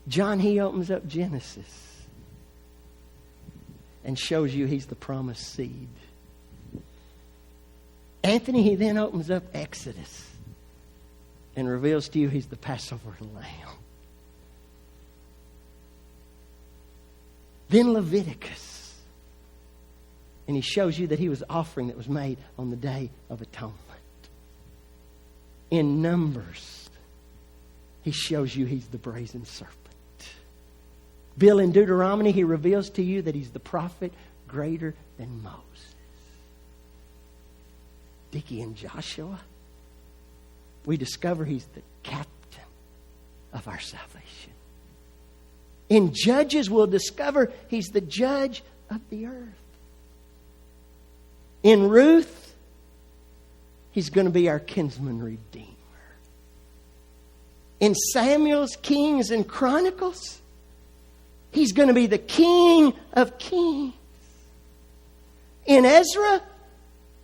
John, he opens up Genesis and shows you he's the promised seed. Anthony, he then opens up Exodus and reveals to you he's the Passover lamb. Then Leviticus, and he shows you that he was the offering that was made on the Day of Atonement. In Numbers, he shows you he's the brazen serpent. Bill, in Deuteronomy, he reveals to you that he's the prophet greater than Moses. Dickie, in Joshua, we discover he's the captain of our salvation. In Judges, we'll discover he's the judge of the earth. In Ruth, he's going to be our kinsman redeemer. In Samuel's, Kings, and Chronicles, he's going to be the King of Kings. In Ezra,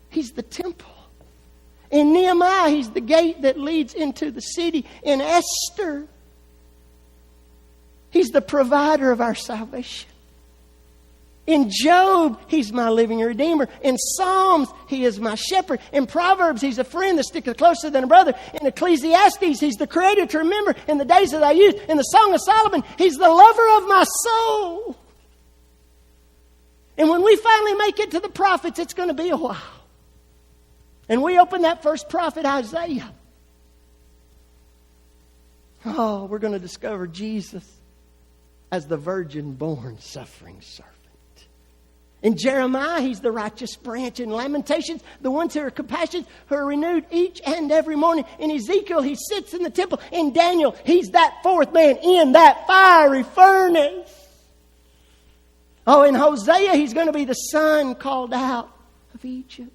he's the temple. In Nehemiah, he's the gate that leads into the city. In Esther, he's the provider of our salvation. In Job, he's my living Redeemer. In Psalms, he is my shepherd. In Proverbs, he's a friend that sticks closer than a brother. In Ecclesiastes, he's the creator to remember in the days of thy youth. In the Song of Solomon, he's the lover of my soul. And when we finally make it to the prophets, it's going to be a while. And we open that first prophet, Isaiah. Oh, we're going to discover Jesus as the virgin-born suffering servant. In Jeremiah, he's the righteous branch. In Lamentations, the ones who are compassionate, who are renewed each and every morning. In Ezekiel, he sits in the temple. In Daniel, he's that fourth man in that fiery furnace. Oh, in Hosea, he's going to be the son called out of Egypt.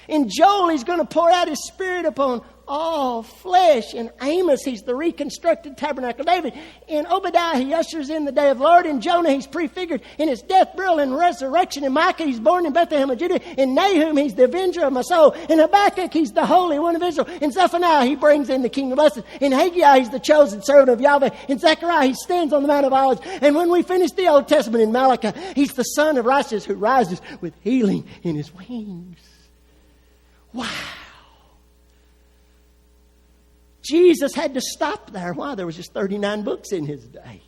In Joel, he's going to pour out his Spirit upon all flesh. In Amos, he's the reconstructed tabernacle of David. In Obadiah, he ushers in the day of the Lord. In Jonah, he's prefigured in his death, burial, and resurrection. In Micah, he's born in Bethlehem of Judah. In Nahum, he's the avenger of my soul. In Habakkuk, he's the Holy One of Israel. In Zephaniah, he brings in the King of blessings. In Haggai, he's the chosen servant of Yahweh. In Zechariah, he stands on the Mount of Olives. And when we finish the Old Testament in Malachi, he's the Son of righteousness who rises with healing in his wings. Wow. Jesus had to stop there. Why? There was just 39 books in his day.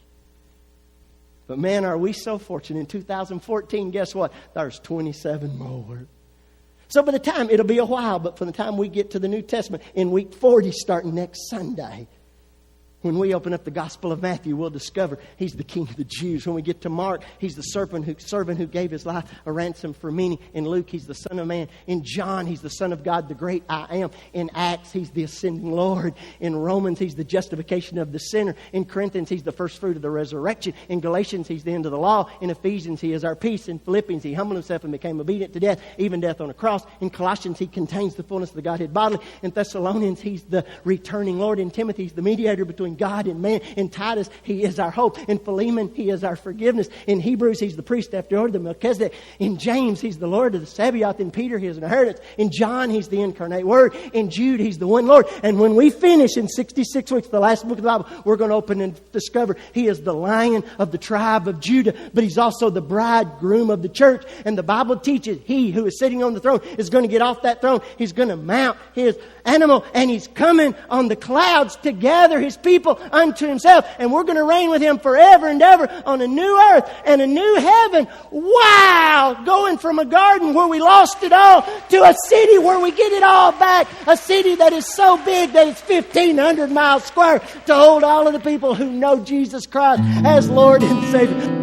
But man, are we so fortunate. In 2014, guess what? There's 27 more. So by the time, it'll be a while, but from the time we get to the New Testament, in week 40, starting next Sunday, when we open up the Gospel of Matthew, we'll discover he's the King of the Jews. When we get to Mark, he's the servant who gave his life a ransom for many. In Luke, he's the Son of Man. In John, he's the Son of God, the great I am. In Acts, he's the ascending Lord. In Romans, he's the justification of the sinner. In Corinthians, he's the first fruit of the resurrection. In Galatians, he's the end of the law. In Ephesians, he is our peace. In Philippians, he humbled himself and became obedient to death, even death on a cross. In Colossians, he contains the fullness of the Godhead bodily. In Thessalonians, he's the returning Lord. In Timothy, he's the mediator between God and man. In Titus, he is our hope. In Philemon, he is our forgiveness. In Hebrews, he's the priest after order of Melchizedek. In James, he's the Lord of the Sabaoth. In Peter, he is an inheritance. In John, he's the incarnate Word. In Jude, he's the one Lord. And when we finish in 66 weeks, the last book of the Bible, we're going to open and discover he is the Lion of the tribe of Judah, but he's also the bridegroom of the church. And the Bible teaches he who is sitting on the throne is going to get off that throne. He's going to mount his animal, and he's coming on the clouds to gather his people unto himself, and we're going to reign with him forever and ever on a new earth and a new heaven. Wow! Going from a garden where we lost it all to a city where we get it all back. A city that is so big that it's 1,500 miles square to hold all of the people who know Jesus Christ as Lord and Savior.